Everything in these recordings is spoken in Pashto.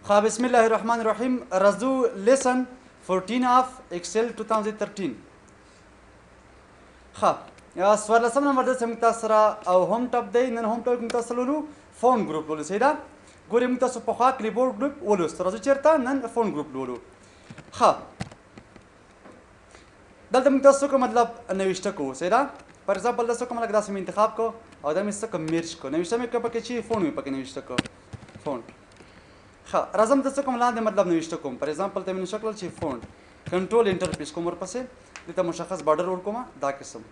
بسم الله الرحمن الرحیم. رزو لیسن 14 of ايکسيل 2013. سوارلسم نمبر د سم تاسو سره او هوم ټاپ دی. نن هوم ټاپ تاسو لولو فون ګروپ لولو. سیدا ګورې موږ تاسو په خوا کلیبورډ ګروپ ولوست. راځو چیرته نن فون ګروپ لولو. دلته موږ تاسو کوم مطلب نوښت کوو. سیدا پر ایگزامپل تاسو کوم لګ داسې انتخاب کو او دا مې څه کوم میرج کو. نوښت مې پکې چی فون مې پکې نوښت کو. فون راځم تاسو کوم لاندې مطلب نوښت کوم. پر ایگزامپل ته مې شکل چی فون کنټرول انټر پیس کوم ورپسې دته مشخص بارډر ور کوم دا قسم.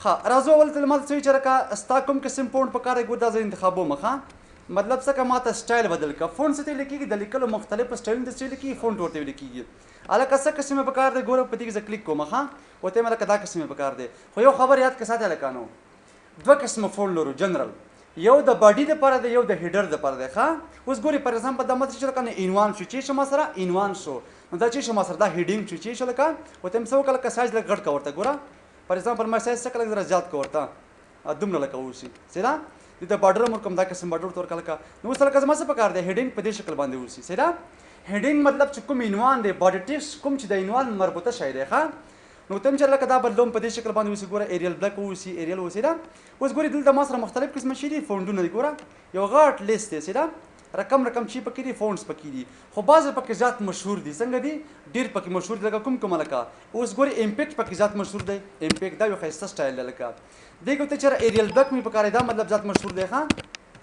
راځو اول ته مال څه چرکا استا کوم قسم فونټ په کار ګور دا ځ انتخابو مخه مطلب څه کا ماته سټایل بدل کا. فونټ څه لیکيږي د لیکلو مختلف سټایل د څه لیکي فونټ ورته لیکيږي. الکه څه قسم په کار دی ګور په دې ځ کلیک کوم مخه وته مله کدا قسم په کار دی. خو یو خبر یاد کساته لکانو دوه قسم فونټ لرو جنرال. یو د باډي د پاره دی یو د هیډر د پاره دی. اوس ګوري پر ایگزامپل د مت چې کنه عنوان شو چې شما سره عنوان شو نو دا چې شما سره دا هیډینګ شو چې شل کا وته مسو کله کا سایز لګ غټ کا ورته ګوره. پر ایگزامپل ما سایز څخه لګ زره زیات کا ورته دومره لکه وسی سیدا د بارډر مر کوم دا قسم بارډر تور کله کا نو سره کا زما څه پکار دی هیډینګ په دې شکل باندې وسی. سیدا هیډینګ مطلب چې کوم عنوان دی باډي ټیکس کوم چې د عنوان مربوطه شی دی نو تم چې لکه دا بدلوم په دې شکل باندې وسی. ګوره ایریل بلک وسی ایریل وسی دا اوس ګوري دلته ما سره مختلف قسم شي دي فونټونه دي. ګوره یو غاټ لیست دی. سیدا رقم چی پکې دي فونټس پکې دي خو بعض پکې ذات مشهور دي. څنګه دي ډیر پکې مشهور دي لکه کوم لکه اوس ګوري امپیکټ پکې ذات مشهور دی. امپیکټ دا یو خاصه سټایل لکه دغه ته چې ایریل بلک می پکاره دا مطلب ذات مشهور دی.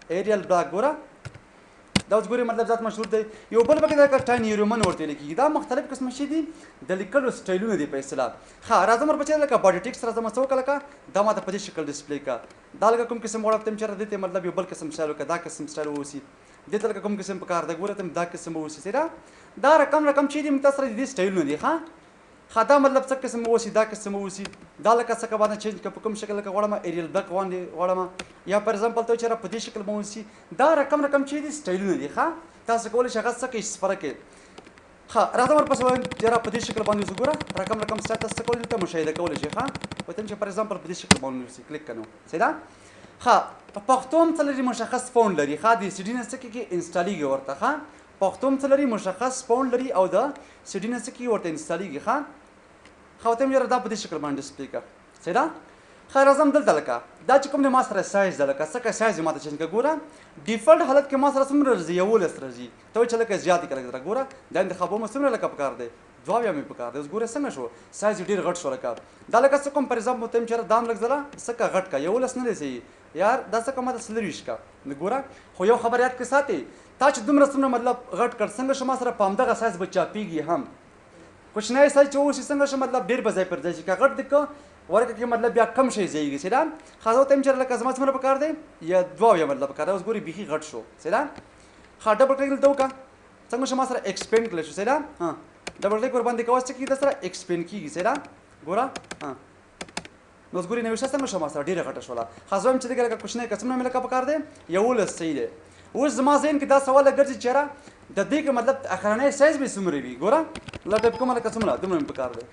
ایریل بلک ګوره دا اوس ګوري مطلب ذات مشهور دی. یو بل پکې دا ټاین یورومن ورته لیکي. دا مختلف قسم شي دي د لیکلو سټایلونه دي په اصطلاح. راځم ور بچی لکه باډي ټیکس راځم څو کله کا دا ماته په دې شکل ډیسپلی کا دا لکه کوم قسم وړم تم چر دته مطلب یو بل قسم سټایل کا دا قسم سټایل وسی دته لکه کوم قسم په کار دا ګوره تم دا قسم وسی. سیدا دا رقم چې دي متصل دي سټایلونه دي. دا مطلب څه قسم وسی دا قسم وسی دا لکه څه باندې چینج په کوم شکل لکه غوړم ایریل بلک باندې غوړم یا پر ایگزامپل ته چر په دې شکل باندې وسی. دا رقم چې دي سټایلونه دي. تاسو کولای شئ هغه څه کې فرق کې راځم ورپسې چر په دې شکل باندې وګوره رقم سټاتس کولای ته مشاهده کولای شئ. وته چې پر ایگزامپل په دې شکل باندې وسی کلیک کړو. سیدا په پښتو هم څلري مشخص فونټ لري. د سیډي نس کې انسټالیږي ورته. پښتو هم څلري مشخص فونټ لري او د سیډي نس کې ورته انسټالیږي. خاطر مې دا په دې شکل باندې ډسپلی کا. سیدا راځم دلته لکه دا چې کوم د ما سره سایز ده لکه څه سایز ماته چینج کا. ګوره ډیفالت حالت کې ما سره څومره راځي 11 راځي ته چې لکه زیات کړه. ګوره دا انتخابو مې څومره لکه پکار دی 2 مې پکار دی. اوس ګوره څنګه شو سایز ډیر غټ شو لکه دا لکه څه کوم پر ایگزامپل تم چې دام لګ زره څه کا غټ کا 11 نه دی یار دا څه کومه سلریش کا. ګوره خو یو خبر یاد کې ساتي تا چې دومره څومره مطلب غټ کړ څنګه شما سره پام دغه سایز بچا پیږي هم کچھ نه سایز چې اوس څنګه شو مطلب ډیر بځای پر ځای کا غټ دک ورکه کې مطلب بیا کم شي زیږي. سیدا خاصو تم چې لکه زما څومره پکار دی یا 2 مطلب پکار اوس ګوري بيخي غټ شو. سیدا ډبل کلیک دلته وکا څنګه شما سره ایکسپینډ کړل شو. سیدا ډبل کلیک ور باندې کواسته کې د سره ایکسپینډ کیږي. سیدا ګوره نو ګوري نو څنګه شما سره ډیره غټه شولا. خاصو هم چې لکه کچھ نه قسم نه ملکه پکار دی یو لس صحیح دی. اوس زما ذهن کې دا سوال ګرځي چې را د دې کې مطلب اخرانه سایز به څومره وي. ګوره لټپ کومه لکه څومره دومره پکار دی.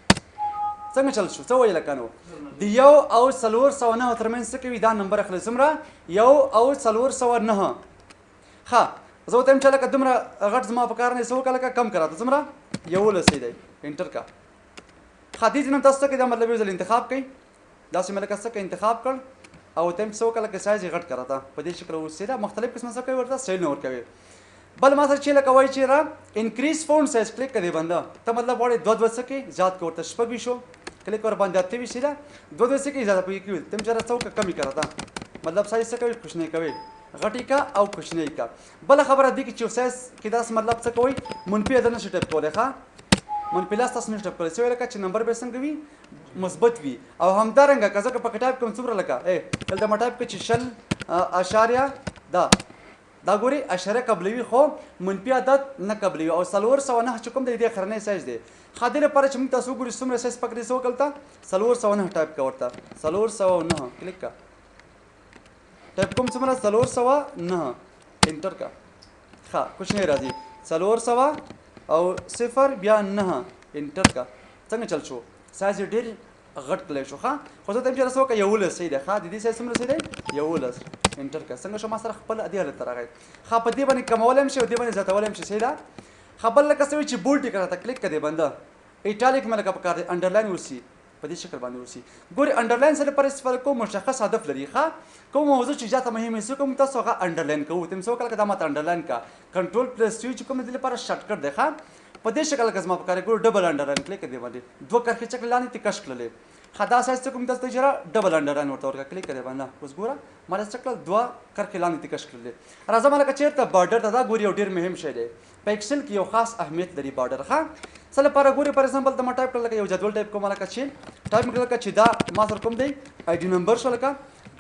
څنګه چل شو څه ویل کنو د 1 او 409 ترمنځ څه کوي دا نمبر اخلي څومره 1 او 409. زه ته هم چې لکه دومره غټ زما په کار نه سو کله کم کراته څومره 11 دی انټر کا. دې نن تاسو ته دا مطلب یو ځل انتخاب کړئ دا چې ملکه څه انتخاب کړ او تم څو کله کې سایز غټ کراته په دې شکل وسیله مختلف قسمه څه کوي ورته سټایل نور کوي. بل ما سره چې لکه وای چې را انکریز فونټ سایز کلیک کړي بنده ته مطلب وړي 2 سکه زیات کوته شپږ شو کلیک ور باندې اته وی سیده 2 سکه زیات پوي کوي تم چر څوک کمی کراته مطلب سایز څه کوي خوش نه کوي غټی کا او خوش نه کا. بل خبره دي چې سایز کې داس مطلب څه کوي منفي ادنه شټپ کوله منفي لاس تاسو نشټپ کوي سوي لکه چې نمبر به څنګه وي مثبت وي او همدارنګه کزه په کټایپ کوم څومره لکه دلته مټایپ کې چې شل اشاریه دا ګوري اشاره قبلوي خو منفي عدد نه قبلوي او 409 چې کوم د دې خرنه سایز دی. خاطر لپاره چې موږ تاسو ګوري څومره سایز پکړې سو کلته 409 ټایپ کا ورته 409 کلیک کا ټایپ کوم څومره 409 انټر کا. کچھ نه راځي 400 او 0 بیا 9 انټر کا. څنګه چل شو سایز ډیر غټ کړل شو. خو زه ته چې رسو کا 11 صحیح ده. د دې سایز څومره صحیح ده 11 انټر کړه څنګه شو ما سره خپل ادي حالت راغی ښه په دې باندې کمولای هم شي او دې باندې زیاتولای هم شي صحیح ده خبر لکه څه چې بولډ کړه ته کلیک کړه بنده ایټالیک مې لکه پکار دی انډرلاین ورسي په دې شکل باندې ورسي ګوري انډرلاین سره پر استفاده کوم مشخص هدف لري ښه کوم موضوع چې زیاته مهمه سي کوم تاسو هغه انډرلاین کوو تم څو کله دا ماته انډرلاین کا کنټرول پلس یو چې کوم دې لپاره شارټ کټ دی ښه په دې شکل کې زما پکار ګور ډبل انډرلاین کلیک کړئ باندې دوه کرښې چک لاندې تکش کړلې خدا سایز کوم تاسو ته جره ډبل انډرلاین ورته ورکړه کلیک کړئ باندې اوس ګوره مال چکل دوه کرښې لاندې تکش کړلې راځه مالک چیرته بارډر ته دا ګوري یو ډیر مهم شی دی په اکسل کې یو خاص اهمیت لري بارډر ښه څه لپاره ګوري فار ایگزامپل ته ما ټایپ کړل یو جدول ټایپ کوم لکه چې ټایپ کړل چې دا ما سره کوم دی آی ډي نمبر شو لکه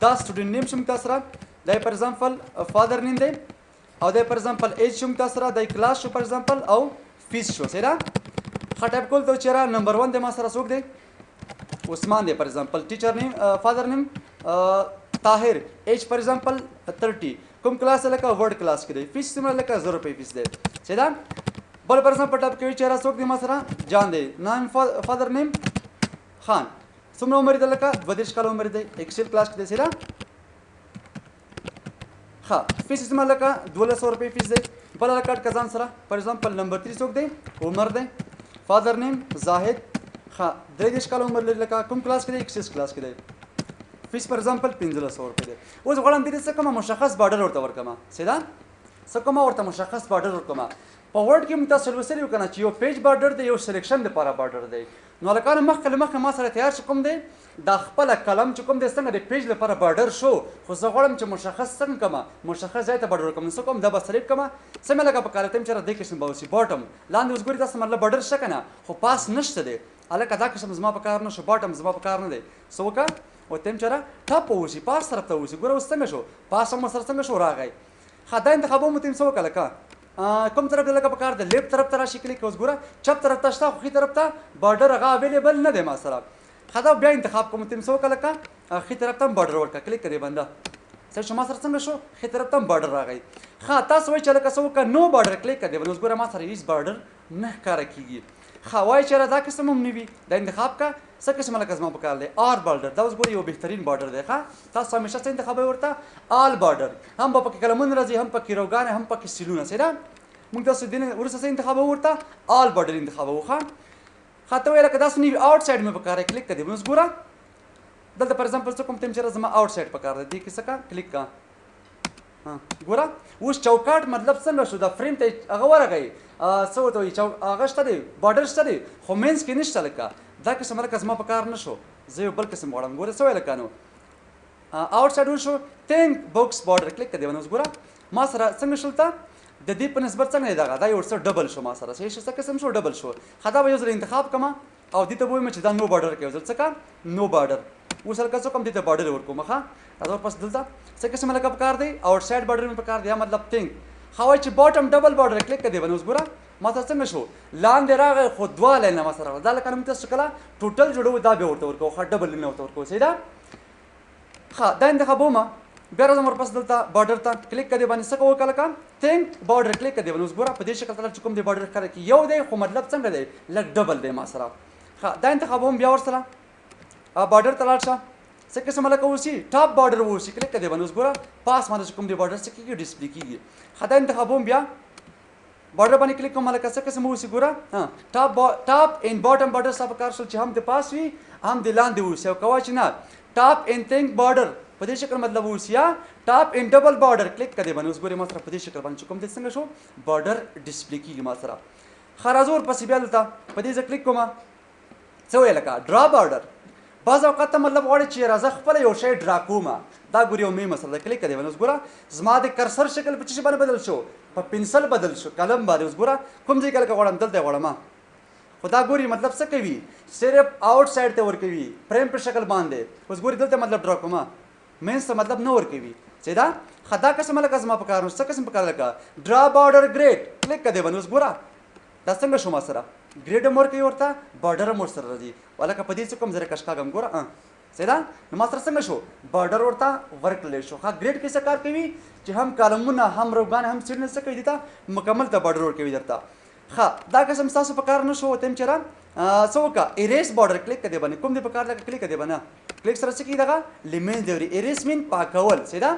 دا سټوډنټ نیم شوم تاسو سره دا فار ایگزامپل فادر نیم دی او دا فار ایگزامپل ایج شوم تاسو سره دا کلاس شو فار ایگزامپل او فیس شو سره ټایپ کول ته چیرې نمبر 1 د ما سره څوک دی عثمان دی فار ایگزامپل ټیچر نیم فادر نیم طاهر ایج فار ایگزامپل 30 کوم کلاس لکه ورډ کلاس کې دی فیس سیمه لکه 0 روپے فیس دی سیدا بل پر ایگزامپل ټایپ کوي چیرې څوک دی ما سره جان دی نام فادر نیم خان څومره عمر دی لکه 22 کال عمر دی اکسل کلاس کې دی سیدا ها فیس سیمه لکه 1200 روپے فیس دی بل لکه کزان سره فار ایگزامپل نمبر 3 څوک دی عمر دی فادر نیم زاهد ها 23 کال عمر لري لکه کوم کلاس کې دی اکسس کلاس کې دی فیس فار ایگزامپل 1500 روپے دی اوس غواړم دې څه کوم مشخص بارډر ورته ورکما سیدا څه کوم ورته مشخص بارډر ورکما په ورډ کې متاسو وسره وکنه چې یو پیج بارډر دی یو سلیکشن لپاره بارډر دی نو لکه مخکې ما سره تیار شو کوم دی دا خپل کلم چې کوم د څنګه د پیج لپاره بارډر شو خو زه غواړم چې مشخص څنګه کما مشخص ځای ته بارډر کوم څه کوم دا به سلیکټ کما سمه لکه په کارته چې را دې کې سم باوسی باټم لاندې اوس ګوري تاسو مطلب بارډر شته کنه خو پاس نشته دی الکه دا قسم زما په کار نه شو باټم زما په کار نه دی سوکا او تم چر ټاپ وسی پاس طرف ته وسی ګوره اوس څنګه شو پاس هم سره څنګه شو راغی خدای انتخابو متیم سوکا لکه کوم طرف ته لکه په کار د لیفت طرف ته راشي کلیک اوس ګوره چپ طرف ته شته خو طرف ته بارډر هغه اویلیبل نه دی ما سره خدا بیا انتخاب کوم تم سوکا لکه خې طرف ته بارډر ورکړه کلیک کړئ بنده څه شو ما سره څنګه شو خې طرف ته بارډر راغی ښه تاسو وایي چې لکه سوکا نو بارډر کلیک کړئ اوس ګوره ما سره هیڅ بارډر نه ښکاره کیږي ښه وایي چې دا قسم هم نه وي دا انتخاب کا څه قسم لکه زما په کار دی آر بارډر دا اوس ګوره یو بهترین بارډر دی ښه تاسو همیشه څه انتخابوئ ورته آل بارډر هم به پکې کلمونه راځي هم پکې روګانې هم پکې سیلونه سیده موږ تاسو دې وروسته څه انتخابوو ورته آل بارډر انتخابوو ښه ته وایې لکه داسې نه وي آوټ سایډ مې په کار کلیک کړئ اوس ګوره دلته فار ایگزامپل څه کوم تم چې زما آوټ سایډ په کار دی دې کې څه کا کلیک کا ګوره اوس چوکاټ مطلب څنګه شو دا فریم ته هغه ورغی څه ورته وایي هغه شته دی بارډر شته دی خو مینس کې نشته لکه دا قسم لکه زما په کار نه شو زه یو بل قسم غواړم ګوره څه وایي لکه نو آوټ سایډ وشو تھینک بوکس بارډر کلیک کړئ اوس ګوره ما سره څنګه شولته د دې په نسبت څنګه دی دا یو څه ډبل شو ما سره صحیح شو څه قسم شو ډبل شو خدا به یو ځل انتخاب کما او دې ته وایم چې دا نو بارډر کې ځل څه کا نو بارډر اوس هلکه څه کوم دې ته بارډر ورکوم ښه دا پس دلته څه قسم لکه په کار دی آوټ سایډ بارډر مې په کار دی مطلب تھینک خو چې باټم ډبل بارډر کلیک کړئ اوس ګوره ما ته څنګه شو لاندې راغی خو دوه لاینه ما سره دا لکه موږ تاسو کله ټوټل جوړو دا به ورته ورکو ښه ډبل نه ورته ورکو صحیح ده ښه دا انتخابوم بیا راځم ورپسې دلته بارډر ته کلیک کړئ باندې څه کوو کله تھینک بارډر کلیک کړئ اوس ګوره په دې شکل سره چې کوم دی بارډر ښکاره کړي یو دی خو مطلب څنګه دی لږ ډبل دی ما سره ښه دا انتخابوم بیا ورسره بارډر ته لاړ شه څه قسم لکه اوسي ټاپ بارډر اوسي کلیک کړئ باندې اوس ګوره پاس باندې چې کوم دی بارډر څه کېږي ډسپلې کېږي ښه دا انتخابوم بیا بارډر باندې کلیک کوم لکه څه قسم اوسي ګوره ټاپ اینډ باټم بارډر صاحب کار شول چې هم د پاس وي هم د لاندې اوسي او کوه چې نه ټاپ اینډ تھینک بارډر په دې شکل مطلب اوسي یا ټاپ اینډ ډبل بارډر کلیک کړئ باندې اوس ګوره ما سره په دې شکل باندې کوم دی څنګه شو بارډر ډسپلې کېږي ما سره ښه راځو ورپسې بیا دلته په دې ځای کلیک کوم څه وایي لکه ډرا بارډر بعض اوقات مطلب غواړي چې راځه خپل یو شی ډرا کوم دا ګوري یو مې مسله کلیک کړئ اوس ګوره زما د کرسر شکل په څه باندې بدل شو په پنسل بدل شو قلم باندې اوس ګوره کوم ځای کې غواړم دلته غواړم خو دا ګوري مطلب څه کوي صرف آوټ سایډ ته ورکوي فریم په شکل باندې اوس ګوري دلته مطلب ډرا کوم مینس ته مطلب نه ورکوي سیدا خدا قسم لکه زما په کار نو څه قسم په کار لکه ډرا بارډر ګریډ کلیک کړئ اوس ګوره دا څنګه شو ما سره ګریډ هم ورکوي ورته بارډر هم ورسره راځي ولکه په دې څه کوم زره کشکاږم ګوره سیدا نو ما سره څنګه شو بارډر ورته ورکړلی شو ښه ګریډ کې څه کار کوي چې هم کالمونه هم روګان هم سیډونه څه کوي دې ته مکمل ته بارډر ورکوي درته ښه دا قسم ستاسو په کار نه شو ته هم چېرې څه وکړه ایریس بارډر کلیک کړئ باندې کوم دې په کار لکه کلیک کړئ باندې کلیک سره څه کېږي دغه لیمین دی ایریس مین پاکول سیدا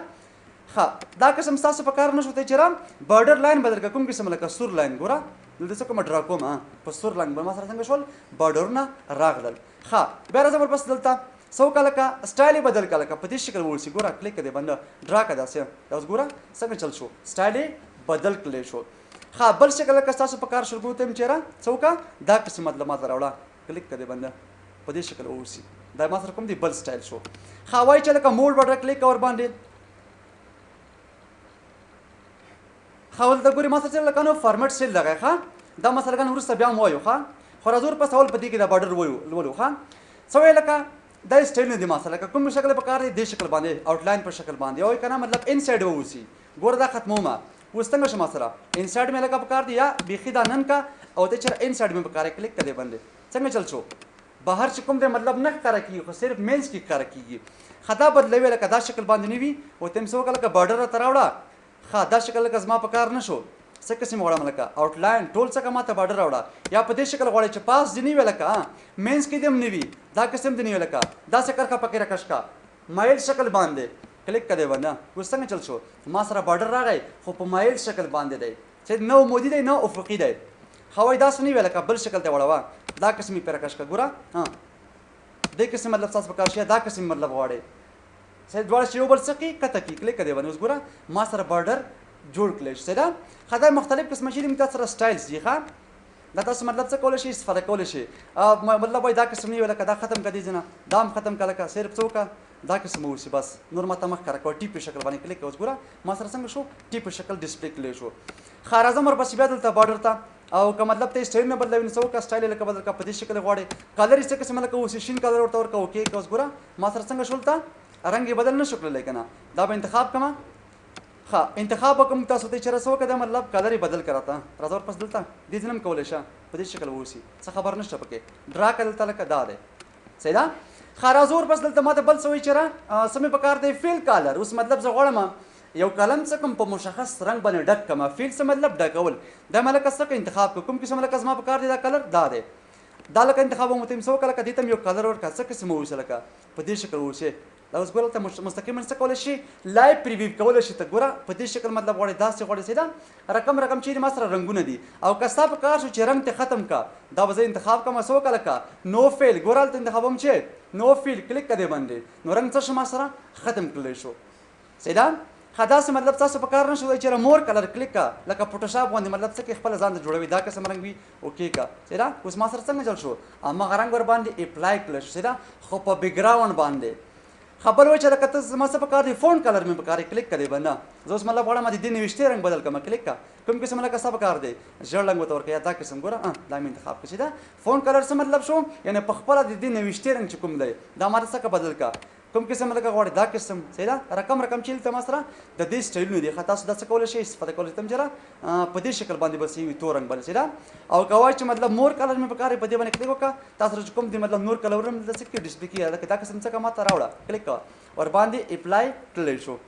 ښه دا قسم ستاسو په کار نه شو ته چېرې بارډر لاین بدل کړه کوم قسم لکه سور لاین ګوره دلته څه کومه ډرا کوم په سور لاین به ما سره څنګه شول بارډرونه راغلل ښه بیا راځم ورپسې دلته څه وکړه لکه سټایل یې بدل کړه لکه په دې شکل ووسي ګوره کلیک کړې بنده ډرا کړه داسې دا اوس ګوره څنګه چل شو سټایل یې بدل کړلی شو ښه بل شکل لکه ستاسو په کار شروع ته یم چېرې څه وکړه دا قسم مطلب ما ته راوړه کلیک کړې بنده په دې شکل ووسي دا ما سره کوم دی بل سټایل شو ښه وایي چې لکه موډ بټن کلیک اور باندې ښه ولته ګورې ما سره چې لکه نو فارمټ سیل لګی ښه دا مثلا ګان وروسته بیا هم وایو ښه خو راځو ورپسې اول په دې کې دا بارډر ولولو ښه څه وایي لکه دا سټایل نه دی ما سره لکه کوم شکل په کار دی دې شکل باندې آوټلاین په شکل باندې وایي که نه مطلب انسایډ ووسي ګوره دا ختموم اوس څنګه شو ما سره انسایډ مې لکه په کار دی یا بیخي دا نن کا او ته چېرې انسایډ مې په کار کلیک کړې باندې څنګه چل شو بهر چې کوم دی مطلب نه ښکاره کېږي خو صرف مینس کې ښکاره کېږي ښه دا بدلوي لکه دا شکل باندې نه وي او ته یې څه وکړه لکه بارډر راته راوړه ښه دا شکل لکه زما په کار نه شو څه قسم غواړم لکه آوټلاین ټول څه ما ته بارډر راوړه یا په دې شکل غواړې چې پاس دې نه وي لکه مینس کې دې هم نه وي دا قسم دې نه وي لکه داسې کرښه پکې راکش کا مایل شکل باندې کلیک کړی باندې اوس څنګه چل شو ما سره بارډر راغی خو په مایل شکل باندې دی چې نه عمودي دی نه افقي دی ښه وایي داسې نه وي لکه بل شکل ته وړوه دا قسم یې پرې راکش کړه ګوره دې قسم مطلب ستاسو په کار شي دا قسم مطلب غواړئ چې دواړه چې یو بل څه کوي کته کړي کلیک کړی باندې اوس ګوره ما سره بارډر جوړ کړلی شي دا ښه دا مختلف قسمه شي دي تاسو سره سټایلز دي ښه دا تاسو مطلب څه کولی شئ استفاده کولی شئ مطلب وایي دا قسم نه وي لکه دا ختم کړه دې ځنه دا هم ختم کړه لکه صرف څه وکړه دا قسم اوسي بس نور ما ته مخ ښکاره کوه ټیپ په شکل باندې کلیک اوس ګوره ما سره څنګه شو ټیپ په شکل ډسپلې کړلی شو ښه راځم ورپسې بیا دلته بارډر ته او که مطلب ته سټایل نه بدلوي نو څه وکړه سټایل یې لکه بدل کړه په دې شکل غواړې کلر یې څه قسمه لکه اوسي شین کلر ورته ورکړه اوکې که اوس ګوره ما سره څنګه شول ته رنګ یې بدل نه شو کړلی که نه دا به انتخاب کړمه ښه انتخاب وکړم تاسو ته چېرې څه وکړه دا مطلب کلر یې بدل کړه ته راځه ورپسې دلته دې ځینه هم کولی شه په دې شکل واوسي څه خبر نشته پکې ډرا کړه دلته لکه دا دی صحیح ده ښه راځو ورپسې دلته ما ته بل څه وایي چېرې څه مې په کار دی فیل کالر اوس مطلب زه غواړم یو قلم څه کوم په مشخص رنګ باندې ډک کړم فیل څه مطلب ډکول دا ما لکه څه انتخاب کړم کوم قسم لکه زما په کار دی دا کلر دا دی دا لکه انتخاب مو ته څه وکړه لکه دې ته یو کلر ورکړه څه قسم واوسي لکه په دې شکل واوسي دا اوس ګوره ته مستقیما څه کولی شي لایو پریویو کولی شي ته ګوره په دې شکل مطلب غواړې داسې غواړې سیده رقم چیرې ما سره رنګونه دي او که ستا په کار شو چې رنګ ته ختم کا دا به زه انتخاب کړم څه وکړه لکه نو فیل ګوره هلته انتخابوم چې نو فیل کلیک کړې باندې نو رنګ څه شو ما سره ختم کړلی شو سیده ښه داسې مطلب تاسو په کار نه شو چې مور کلر کلیک کا لکه فوټوشاپ باندې مطلب څه کې خپله ځان ته جوړوي دا قسم رنګ وي اوکې کا سیده اوس ما سره څنګه چل شو هماغه رنګ ور باندې اپلای کړلی شو سیده خو په بیکګراونډ باندې خبر وای چې لکه ته زما څه په کار دی فون کلر مې په کار کلیک کړی باندې زه اوس مطلب غواړم د دې نوشتې رنګ بدل کړم کلیک کا کوم قسم لکه څه په کار دی ژړ رنګ ورته ورکړه یا دا قسم ګوره دا مې انتخاب کړه چې دا فون کلر څه مطلب شو یعنې په خپله د دې نوشتې رنګ چې کوم دی دا ماته څه بدل کا کوم قسم لکه غواړې دا قسم صحیح ده رقم چې دلته ما سره د دې سټایلونه دي ښه تاسو دا څه کولی شئ استفاده کولی شئ جره په دې شکل باندې به وي تور رنګ باندې صحیح ده او که وایي چې مطلب مور کلر مې په کار په دې باندې کلیک وکړه تاسو سره چې کوم دي مطلب نور کلر هم دلته څه کې ډسپلې کېږي لکه دا قسم څه که ما ته راوړه کلیک کوه ور باندې اپلای کړلی شو